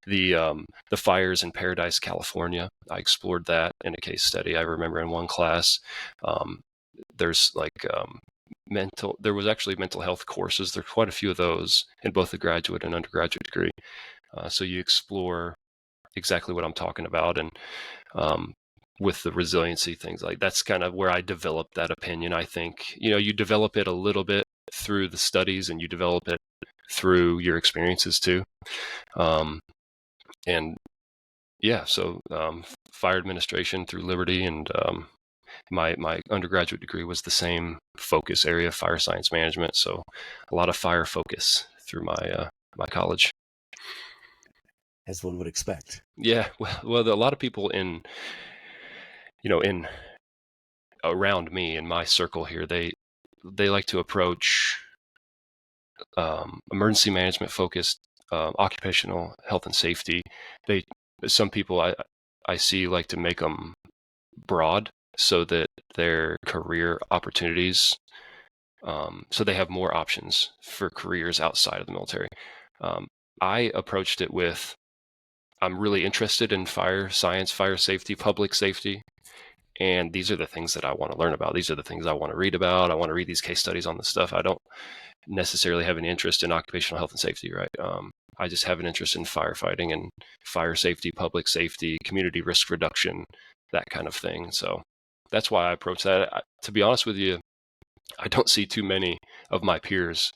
The fires in Paradise, California, I explored that in a case study. I remember in one class, there's like there was actually mental health courses. There's quite a few of those in both the graduate and undergraduate degree. So you explore exactly what I'm talking about, and with the resiliency things, like that's kind of where I developed that opinion. I think, you develop it a little bit through the studies, and you develop it through your experiences too. So fire administration through Liberty, and my undergraduate degree was the same focus area, fire science management. So a lot of fire focus through my college. As one would expect. Yeah, well, a lot of people in around me in my circle here, they like to approach emergency management focused, occupational health and safety. Some people I see like to make them broad so that their career opportunities, so they have more options for careers outside of the military. I approached it with, I'm really interested in fire science, fire safety, public safety. And these are the things that I want to learn about. These are the things I want to read about. I want to read these case studies on this stuff. I don't necessarily have an interest in occupational health and safety, right? I just have an interest in firefighting and fire safety, public safety, community risk reduction, that kind of thing. So that's why I approach that. To be honest with you, I don't see too many of my peers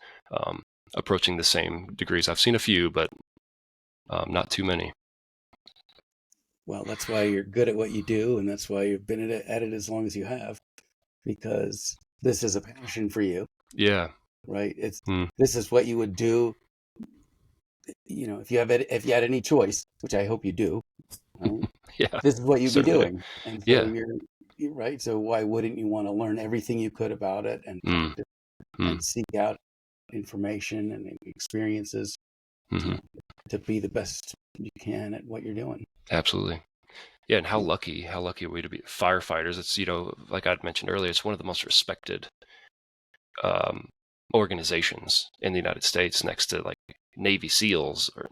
approaching the same degrees. I've seen a few, but Not too many. Well, that's why you're good at what you do, and that's why you've been at it as long as you have, because this is a passion for you, Yeah. right? Mm. This is what you would do, if you had any choice, which I hope you do, right? Yeah. This is what you'd be Certainly do. doing, and so Yeah. you're right. So why wouldn't you want to learn everything you could about it and Mm. practice Mm. and seek out information and experiences Hmm. to be the best you can at what you're doing? Absolutely. Yeah. And how lucky are we to be firefighters? It's, like I'd mentioned earlier, it's one of the most respected um, organizations in the United States, next to like Navy SEALs or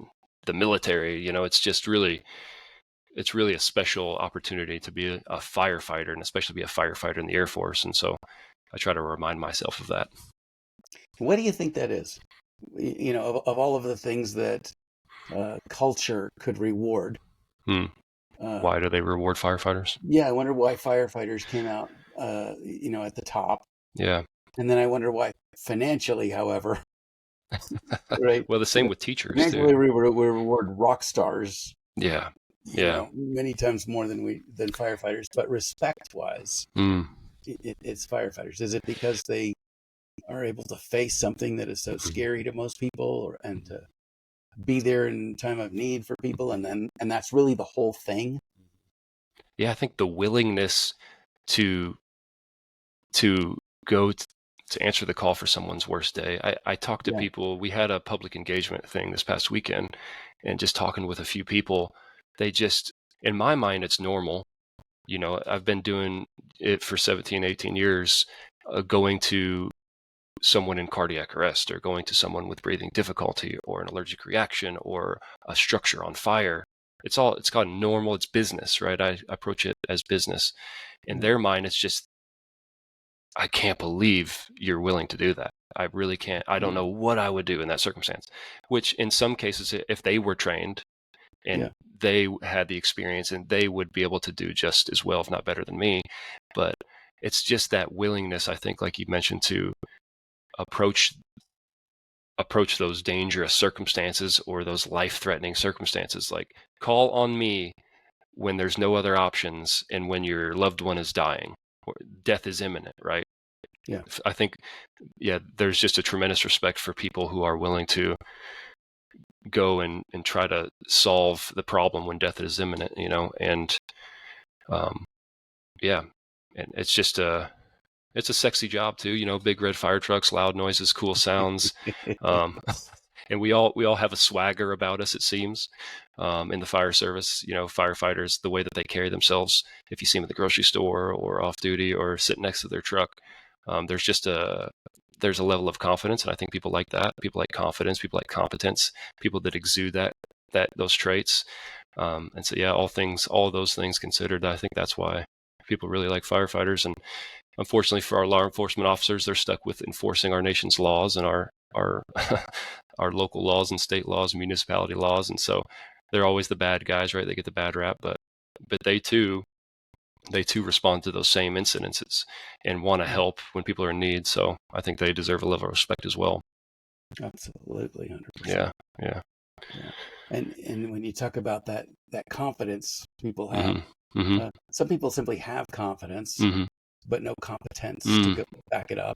the military. It's really a special opportunity to be a firefighter, and especially be a firefighter in the Air Force. And so I try to remind myself of that. What do you think that is? Of all of the things that culture could reward. Hmm. Uh, Why do they reward firefighters? yeah, I wonder why firefighters came out, at the top, Yeah. and then I wonder why financially, however, right? Well, the same with teachers too. Financially, we reward rock stars, Yeah. Yeah. many times more than firefighters. But respect-wise, Mm. it's firefighters. Is it because they are able to face something that is so scary to most people, and to be there in time of need for people, and that's really the whole thing? Yeah, I think the willingness to go to answer the call for someone's worst day. I talked to people. We had a public engagement thing this past weekend, and just talking with a few people, they just, in my mind, it's normal. I've been doing it for 17, 18 years, going to someone in cardiac arrest, or going to someone with breathing difficulty, or an allergic reaction, or a structure on fire. It's called normal. It's business, right? I approach it as business. In their mind, it's just, I can't believe you're willing to do that. I really can't. I don't know what I would do in that circumstance, which in some cases, if they were trained and they had the experience, and they would be able to do just as well, if not better than me. But it's just that willingness, I think, like you mentioned, to approach those dangerous circumstances, or those life-threatening circumstances. Like, call on me when there's no other options, and when your loved one is dying, or death is imminent, right? Yeah. I think, there's just a tremendous respect for people who are willing to go and try to solve the problem when death is imminent, and and it's just it's a sexy job too, big red fire trucks, loud noises, cool sounds. And we all have a swagger about us, it seems, in the fire service. Firefighters, the way that they carry themselves, if you see them at the grocery store or off duty or sitting next to their truck, there's a level of confidence, and I think people like that. People like confidence, people like competence, people that exude those traits. And so, all of those things considered, I think that's why people really like firefighters. And unfortunately for our law enforcement officers, they're stuck with enforcing our nation's laws, and our our local laws and state laws and municipality laws. And so they're always the bad guys, right? They get the bad rap, but they too respond to those same incidences and want to help when people are in need. So I think they deserve a level of respect as well. Absolutely, 100%. Yeah. And when you talk about that confidence people have, Mm-hmm. some people simply have confidence, Mm-hmm. but no competence to go back it up.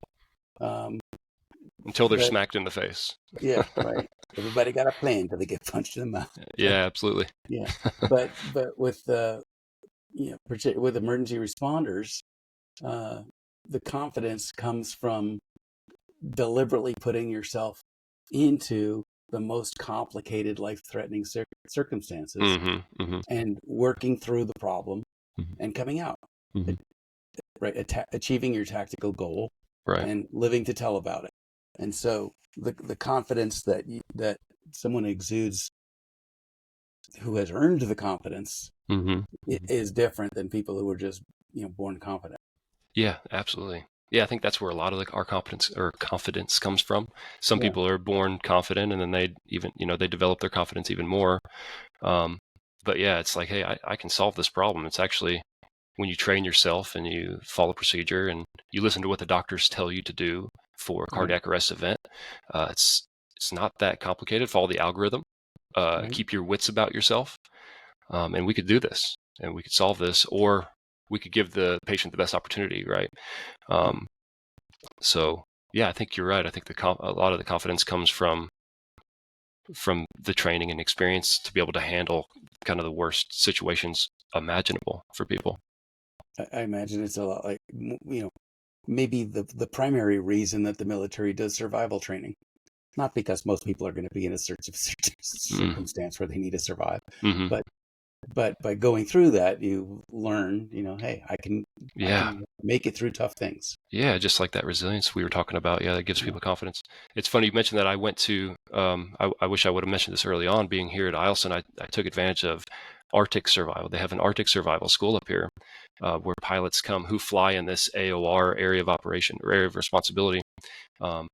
Until they're smacked in the face. Yeah, right. Everybody got a plan until they get punched in the mouth. Yeah, absolutely. Yeah, but with with emergency responders, the confidence comes from deliberately putting yourself into the most complicated, life-threatening circumstances, and working through the problem and coming out, right? Achieving your tactical goal, right, and living to tell about it. And so the confidence that someone exudes, who has earned the confidence, is different than people who are just born confident. Yeah, absolutely. Yeah, I think that's where a lot of our confidence comes from. Some people are born confident, and then they even they develop their confidence even more. But yeah, it's like, hey, I can solve this problem. It's actually, when you train yourself and you follow procedure and you listen to what the doctors tell you to do for a cardiac arrest event, it's not that complicated. Follow the algorithm. Right. keep your wits about yourself, and we could do this, and we could solve this, or we could give the patient the best opportunity, right? So yeah, I think you're right. I think a lot of the confidence comes from the training and experience to be able to handle kind of the worst situations imaginable for people. I imagine it's a lot like, maybe the primary reason that the military does survival training. Not because most people are going to be in a certain circumstance where they need to survive, Mm-hmm. but by going through that, you learn, hey, I Yeah. can make it through tough things. Yeah, just like that resilience we were talking about. Yeah, that gives people confidence. It's funny you mentioned that. I went to, I wish I would have mentioned this early on. Being here at Eielson, I took advantage of Arctic survival. They have an Arctic survival school up here where pilots come who fly in this AOR, area of operation or area of responsibility.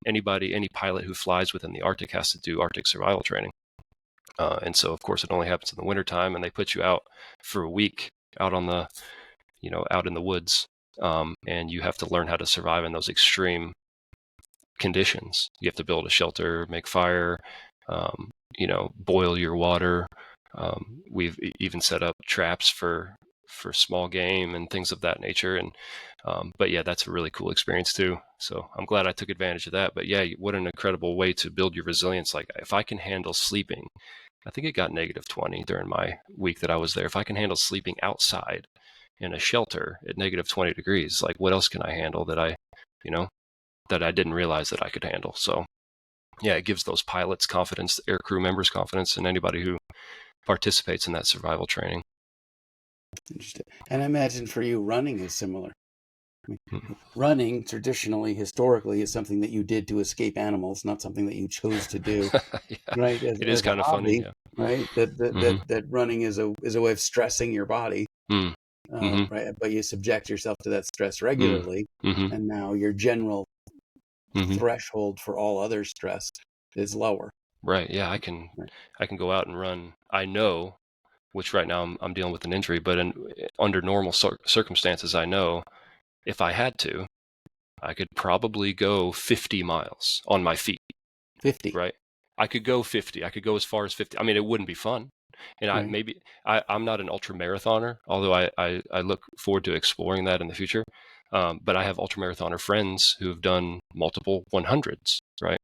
Any pilot who flies within the Arctic has to do Arctic survival training. And so, of course, it only happens in the wintertime, and they put you out for a week out on the, out in the woods. And you have to learn how to survive in those extreme conditions. You have to build a shelter, make fire, boil your water. We've even set up traps for small game and things of that nature. And but yeah, that's a really cool experience too. So I'm glad I took advantage of that. But yeah, what an incredible way to build your resilience. Like if I can handle sleeping, I think it got -20 during my week that I was there. If I can handle sleeping outside in a shelter at -20 degrees, like what else can I handle that that I didn't realize that I could handle? So yeah, it gives those pilots confidence, air crew members confidence, and anybody who participates in that survival training. Interesting. And I imagine for you, running is similar. Running traditionally, historically, is something that you did to escape animals, not something that you chose to do. Yeah, Right, it is as a kind of funny. hobby, Yeah. right? That running is a way of stressing your body, Mm. Mm-hmm. right? But you subject yourself to that stress Mm. regularly, Mm-hmm. and now your general Mm-hmm. threshold for all other stress is lower. Right. Yeah, I can go out and run. I know, which right now I'm dealing with an injury, but under normal circumstances, I know if I had to, I could probably go 50 miles on my feet. 50, Right. I could go 50. I could go as far as 50. I mean, it wouldn't be fun. And right? I'm not an ultra marathoner, although I look forward to exploring that in the future. But I have ultra marathoner friends who have done multiple 100s, right?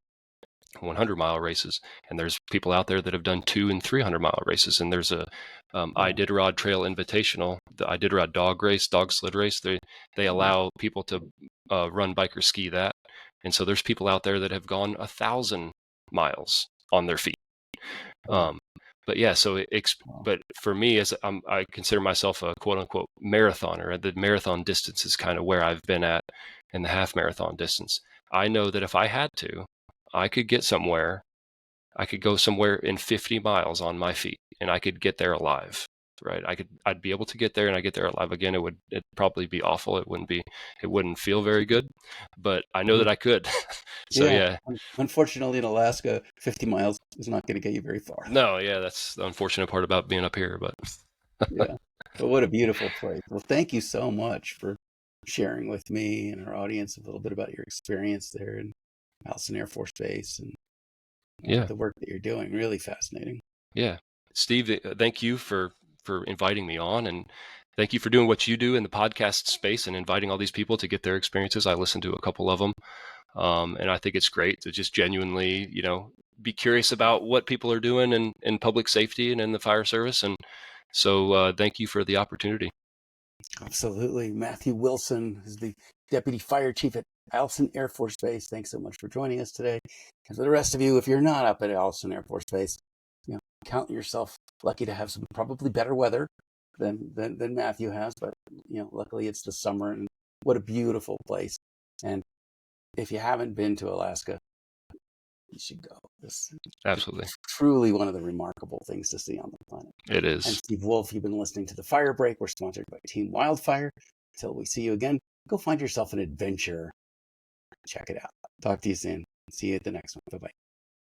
100-mile races. And there's people out there that have done 200 and 300-mile races. And there's a Iditarod Trail Invitational, the Iditarod dog sled race. They allow people to run, bike, or ski that. And so there's people out there that have gone 1,000 miles on their feet. But yeah, so but for me, I consider myself a quote unquote marathoner. The marathon distance is kind of where I've been at in the half marathon distance. I know that if I had to, I could get somewhere. I could go somewhere in 50 miles on my feet, and I could get there alive. Right? I'd be able to get there, and I get there alive. Again, it'd probably be awful. It wouldn't feel very good, but I know that I could. So yeah. Unfortunately, in Alaska, 50 miles is not going to get you very far. No, yeah, that's the unfortunate part about being up here, but Yeah, but what a beautiful place. Well, thank you so much for sharing with me and our audience a little bit about your experience there in Eielson Air Force Base and yeah. the work that you're doing. Really fascinating. Yeah. Steve, thank you for inviting me on, and thank you for doing what you do in the podcast space and inviting all these people to get their experiences. I listened to a couple of them. And I think it's great to just genuinely, be curious about what people are doing in public safety and in the fire service. And so thank you for the opportunity. Absolutely. Matthew Wilson is the Deputy Fire Chief at Eielson Air Force Base. Thanks so much for joining us today. And for the rest of you, if you're not up at Eielson Air Force Base, count yourself lucky to have some probably better weather than Matthew has. But, luckily it's the summer, and what a beautiful place. And if you haven't been to Alaska, you should go. This Absolutely. is truly one of the remarkable things to see on the planet. It is. I'm Steve Wolf. You've been listening to The Fire Break. We're sponsored by Team Wildfire. Until we see you again, go find yourself an adventure. Check it out. Talk to you soon. See you at the next one. Bye-bye.